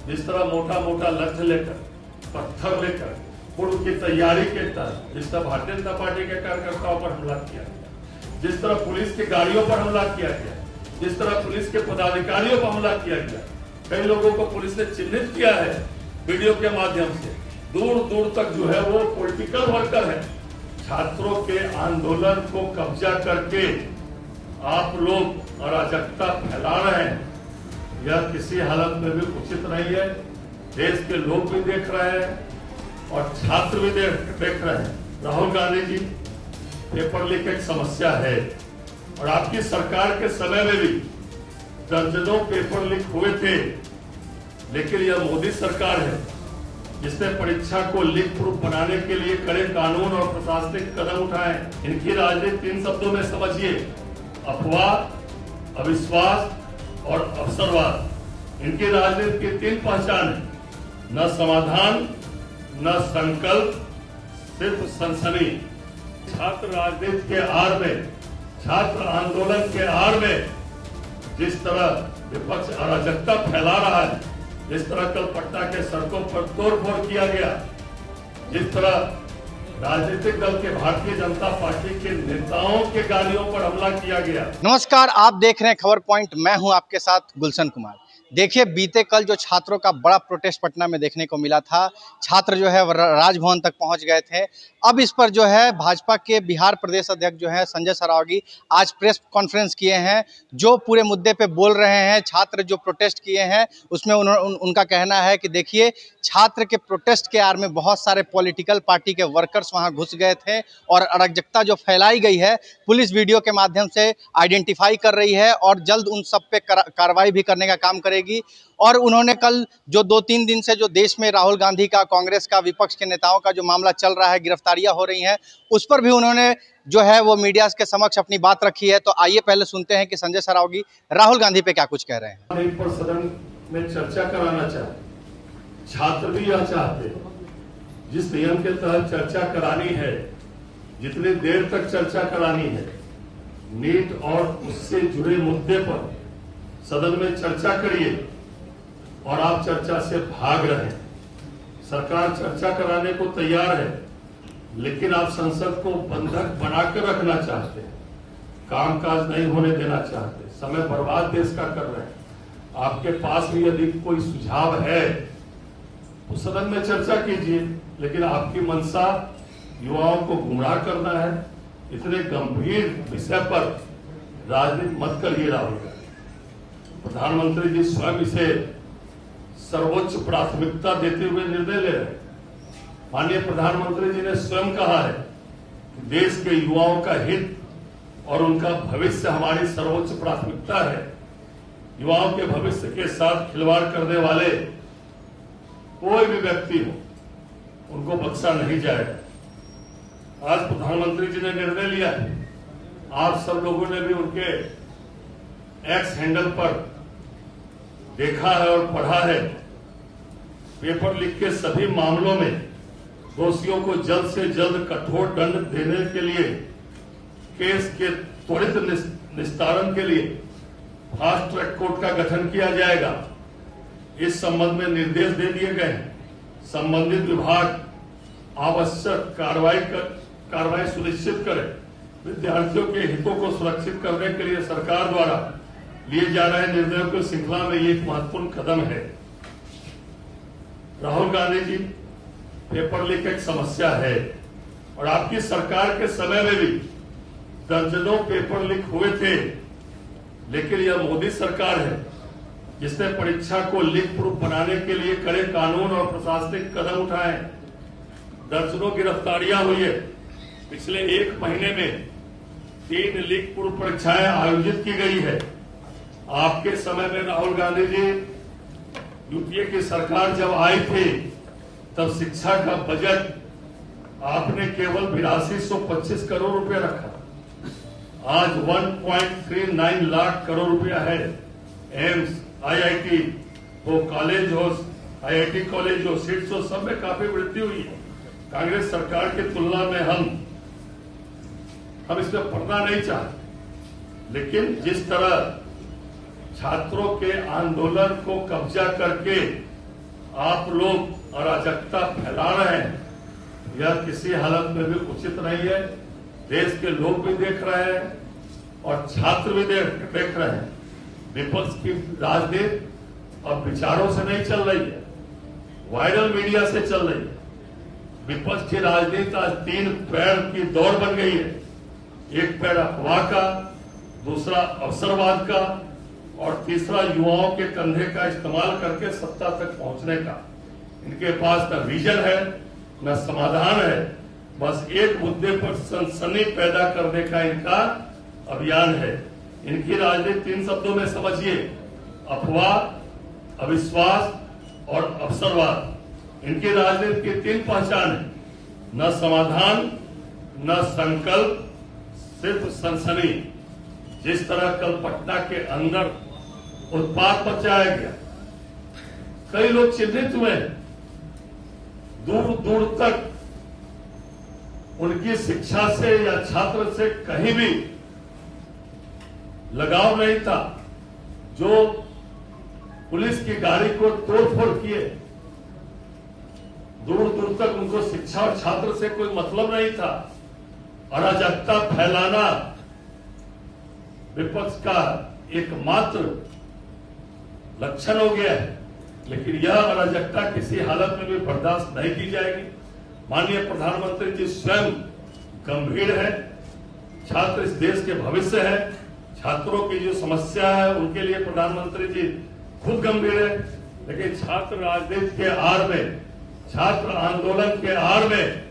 जिस तरह मोटा मोटा लक्ष्य लेकर, पत्थर लेकर, पूर्व की तैयारी के तहत जिस तरह भारतीय जनता पार्टी के कार्यकर्ताओं पर हमला किया गया, जिस तरह पुलिस की गाड़ियों पर हमला किया गया, जिस तरह पुलिस के पदाधिकारियों पर हमला किया गया, कई लोगों को पुलिस ने चिन्हित किया है वीडियो के माध्यम से, दूर दूर तक जो है वो पॉलिटिकल वर्कर है। छात्रों के आंदोलन को कब्जा करके आप लोग अराजकता फैला रहे हैं, यह किसी हालत में भी उचित नहीं है। देश के लोग भी देख रहे हैं और छात्र भी देख रहे हैं। राहुल गांधी जी, पेपर लीक एक समस्या है और आपकी सरकार के समय में भी दर्जनों पेपर लीक हुए थे, लेकिन यह मोदी सरकार है जिसने परीक्षा को लीक प्रूफ बनाने के लिए कड़े कानून और प्रशासनिक कदम उठाए। इनकी राजनीति 3 शब्दों में समझिए: अफवाह, अविश्वास और अवसरवाद। इनकी राजनीति की 3 पहचान है: न समाधान, न संकल्प, सिर्फ सनसनी। छात्र राजनीति के आड़ में, छात्र आंदोलन के आड़ में जिस तरह विपक्ष अराजकता फैला रहा है, जिस तरह कल पटना के सड़कों पर तोड़फोड़ किया गया, जिस तरह राजनीतिक दल के भारतीय जनता पार्टी के नेताओं के गाड़ियों पर हमला किया गया। नमस्कार, आप देख रहे हैं खबर पॉइंट। मैं हूं आपके साथ गुलशन कुमार। देखिए, बीते कल जो छात्रों का बड़ा प्रोटेस्ट पटना में देखने को मिला था, छात्र जो है राजभवन तक पहुंच गए थे। अब इस पर जो है भाजपा के बिहार प्रदेश अध्यक्ष जो है संजय सरावगी आज प्रेस कॉन्फ्रेंस किए हैं, जो पूरे मुद्दे पे बोल रहे हैं। छात्र जो प्रोटेस्ट किए हैं उसमें उनका कहना है कि देखिए, छात्र के प्रोटेस्ट के आड़ में बहुत सारे पॉलिटिकल पार्टी के वर्कर्स वहां घुस गए थे और अराजकता जो फैलाई गई है पुलिस वीडियो के माध्यम से आइडेंटिफाई कर रही है और जल्द उन सब पे कार्रवाई भी करने का काम करेगी। और उन्होंने कल जो 2-3 दिन से जो देश में राहुल गांधी का, कांग्रेस का, विपक्ष के नेताओं का जो मामला चल रहा है, गिरफ्तारियां हो रही हैं, उस पर भी उन्होंने जो है वो मीडिया के समक्ष अपनी बात रखी है। तो आइए पहले सुनते हैं कि संजय सरावगी राहुल गांधी पे क्या कुछ कह रहे हैं। पर सदन में चर्चा कराना चाहते, छात्र भी यह चाहते, जिस नियम के तहत चर्चा करानी है, जितनी देर तक चर्चा करानी है, नीट और उससे जुड़े मुद्दे पर सदन में चर्चा करिए और आप चर्चा से भाग रहे हैं। सरकार चर्चा कराने को तैयार है, लेकिन आप संसद को बंधक बनाकर रखना चाहते हैं, कामकाज नहीं होने देना चाहते, समय बर्बाद देश का कर रहे हैं। आपके पास भी यदि कोई सुझाव है तो सदन में चर्चा कीजिए, लेकिन आपकी मंशा युवाओं को गुमराह करना है। इतने गंभीर विषय पर राजनीति मत करिए राहुल गांधी। प्रधानमंत्री जी स्वयं इसे सर्वोच्च प्राथमिकता देते हुए निर्णय ले रहे हैं। माननीय प्रधानमंत्री जी ने स्वयं कहा है कि देश के युवाओं का हित और उनका भविष्य हमारी सर्वोच्च प्राथमिकता है। युवाओं के भविष्य के साथ खिलवाड़ करने वाले कोई भी व्यक्ति हो, उनको बख्शा नहीं जाएगा। आज प्रधानमंत्री जी ने निर्णय लिया है, आप सब लोगों ने भी उनके एक्स हैंडल पर देखा है और पढ़ा है। पेपर लीक के सभी मामलों में दोषियों को जल्द से जल्द कठोर दंड देने के लिए, केस के त्वरित निस्तारण के लिए फास्ट ट्रैक कोर्ट का गठन किया जाएगा। इस संबंध में निर्देश दे दिए गए हैं। संबंधित विभाग आवश्यक कार्रवाई सुनिश्चित करे। विद्यार्थियों के हितों को सुरक्षित करने के लिए सरकार द्वारा लिए जा रहे निर्णयों की श्रृंखला में ये एक महत्वपूर्ण कदम है। राहुल गांधी जी, पेपर लीक एक समस्या है और आपकी सरकार के समय में भी दर्जनों पेपर लीक हुए थे, लेकिन यह मोदी सरकार है जिसने परीक्षा को लीक प्रूफ बनाने के लिए कड़े कानून और प्रशासनिक कदम उठाए। दर्जनों गिरफ्तारियां हुई है। पिछले 1 महीने में 3 लीक प्रूफ परीक्षाएं आयोजित की गई है। आपके समय में राहुल गांधी जी, यूपीए की सरकार जब आई थी, तब शिक्षा का बजट आपने केवल 8225 करोड़ रुपए रखा। आज 1.39 लाख करोड़ रुपया है। एम्स, आईआईटी हो, कॉलेज हो, आईआईटी कॉलेज हो, सीट्स हो, सब में काफी वृद्धि हुई है। कांग्रेस सरकार की तुलना में हम इसमें पढ़ना नहीं चाहते, लेकिन जिस तरह छात्रों के आंदोलन को कब्जा करके आप लोग अराजकता फैला रहे हैं, यह किसी हालत में भी उचित नहीं है। देश के लोग भी देख रहे हैं और छात्र भी देख रहे हैं। विपक्ष की राजनीति अब विचारों से नहीं चल रही है, वायरल मीडिया से चल रही है। विपक्ष की राजनीति आज 3 पैर की दौड़ बन गई है। एक पैर अफवाह का, दूसरा अवसरवाद का और तीसरा युवाओं के कंधे का इस्तेमाल करके सत्ता तक पहुंचने का। इनके पास न विजन है न समाधान है, बस एक मुद्दे पर सनसनी पैदा करने का इनका अभियान है। इनकी राजनीति 3 शब्दों में समझिए: अफवाह, अविश्वास और अवसरवाद। इनकी राजनीति की 3 पहचान है: न समाधान, न संकल्प, सिर्फ सनसनी। जिस तरह कल पटना के अंदर उत्पात मचाया गया, कई लोग चिन्हित हुए, दूर दूर तक उनकी शिक्षा से या छात्र से कहीं भी लगाव नहीं था। जो पुलिस की गाड़ी को तोड़फोड़ किए, दूर दूर तक उनको शिक्षा और छात्र से कोई मतलब नहीं था। अराजकता फैलाना विपक्ष का एकमात्र लक्षण हो गया है, लेकिन यह अराजकता किसी हालत में भी बर्दाश्त नहीं की जाएगी। माननीय प्रधानमंत्री जी स्वयं गंभीर है। छात्र इस देश के भविष्य है। छात्रों की जो समस्या है उनके लिए प्रधानमंत्री जी खुद गंभीर है, लेकिन छात्र राजनीति के आड़ में, छात्र आंदोलन के आड़ में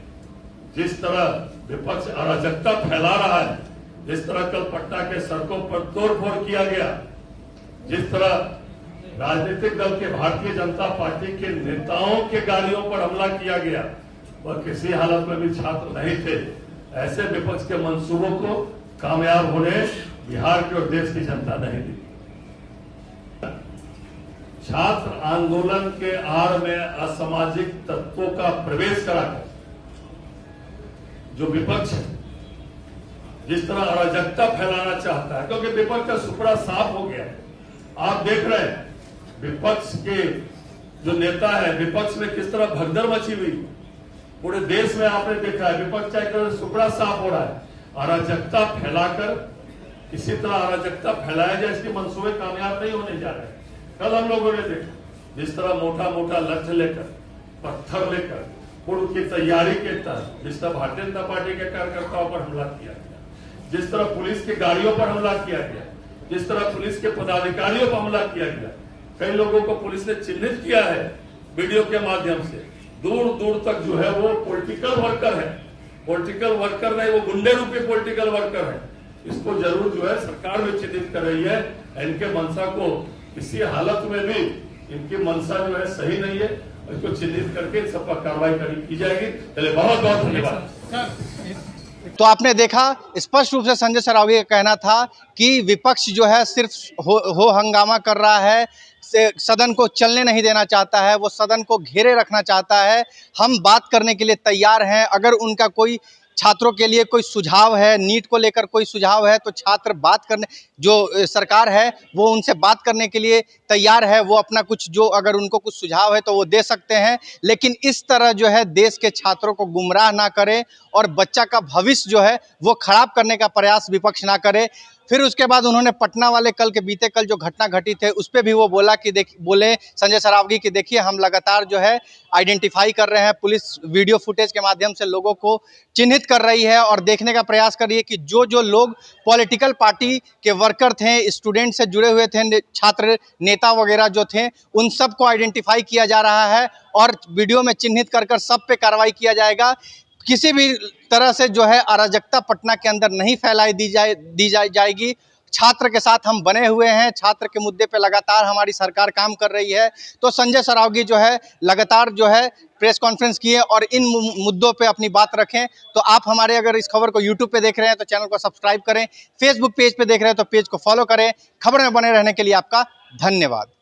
जिस तरह विपक्ष अराजकता फैला रहा है, जिस तरह कल पटना के सड़कों पर तोड़फोड़ किया गया, जिस तरह राजनीतिक दल के भारतीय जनता पार्टी के नेताओं के गाड़ियों पर हमला किया गया, वह किसी हालत में भी छात्र नहीं थे। ऐसे विपक्ष के मंसूबों को कामयाब होने बिहार की और देश की जनता नहीं दी। छात्र आंदोलन के आड़ में असामाजिक तत्वों का प्रवेश कराकर जो विपक्ष है, जिस तरह अराजकता फैलाना चाहता है, क्योंकि विपक्ष का सुपड़ा साफ हो गया है। आप देख रहे हैं विपक्ष के जो नेता है, विपक्ष में किस तरह भगदड़ मची हुई। पूरे देश में आपने देखा है विपक्ष का सुपड़ा साफ हो रहा है। अराजकता फैलाकर इसी तरह अराजकता फैलाया जाए, इसके मंसूबे कामयाब नहीं होने जा रहे। कल हम लोगों ने देखा जिस तरह मोटा मोटा लक्ष्य लेकर, पत्थर लेकर, पूर्व की तैयारी के तहत जिस तरह भारतीय जनता पार्टी के कार्यकर्ताओं पर हमला किया गया, जिस तरह पुलिस की गाड़ियों पर हमला किया गया, जिस तरह पुलिस के पदाधिकारियों पर हमला किया गया। कई लोगों को पुलिस ने चिन्हित किया है वीडियो के माध्यम से। दूर दूर तक जो है वो पॉलिटिकल वर्कर है, पॉलिटिकल वर्कर नहीं, वो गुंडे रूपी पॉलिटिकल वर्कर है। इसको जरूर जो है सरकार में चिन्हित कर रही है। इनके मंशा को किसी हालत में भी, इनकी मंशा जो है सही नहीं है, इसको चिन्हित करके इन सब पर कार्रवाई की जाएगी। चलिए, बहुत बहुत धन्यवाद। तो आपने देखा स्पष्ट रूप से संजय सरावगी का कहना था कि विपक्ष जो है सिर्फ हो हंगामा कर रहा है, सदन को चलने नहीं देना चाहता है, वो सदन को घेरे रखना चाहता है। हम बात करने के लिए तैयार हैं। अगर उनका कोई छात्रों के लिए कोई सुझाव है, नीट को लेकर कोई सुझाव है, तो छात्र बात करने, जो सरकार है वो उनसे बात करने के लिए तैयार है। वो अपना कुछ, जो अगर उनको कुछ सुझाव है तो वो दे सकते हैं, लेकिन इस तरह जो है देश के छात्रों को गुमराह ना करे और बच्चा का भविष्य जो है वो खराब करने का प्रयास विपक्ष ना करे। फिर उसके बाद उन्होंने पटना वाले बीते कल जो घटना घटी थे उस पर भी वो बोला कि बोले संजय सरावगी कि देखिए हम लगातार जो है आइडेंटिफाई कर रहे हैं, पुलिस वीडियो फुटेज के माध्यम से लोगों को चिन्हित कर रही है और देखने का प्रयास कर रही है कि जो जो लोग पॉलिटिकल पार्टी के वर्कर थे, स्टूडेंट से जुड़े हुए थे, छात्र नेता वगैरह जो थे, उन सब को आइडेंटिफाई किया जा रहा है और वीडियो में चिन्हित कर सब पे कार्रवाई किया जाएगा। किसी भी तरह से जो है अराजकता पटना के अंदर नहीं फैलाई दी जाएगी। छात्र के साथ हम बने हुए हैं, छात्र के मुद्दे पे लगातार हमारी सरकार काम कर रही है। तो संजय सरावगी जो है लगातार जो है प्रेस कॉन्फ्रेंस किए और इन मुद्दों पे अपनी बात रखें। तो आप हमारे अगर इस खबर को यूट्यूब पे देख रहे हैं तो चैनल को सब्सक्राइब करें, फेसबुक पेज पे देख रहे हैं तो पेज को फॉलो करें। खबर में बने रहने के लिए आपका धन्यवाद।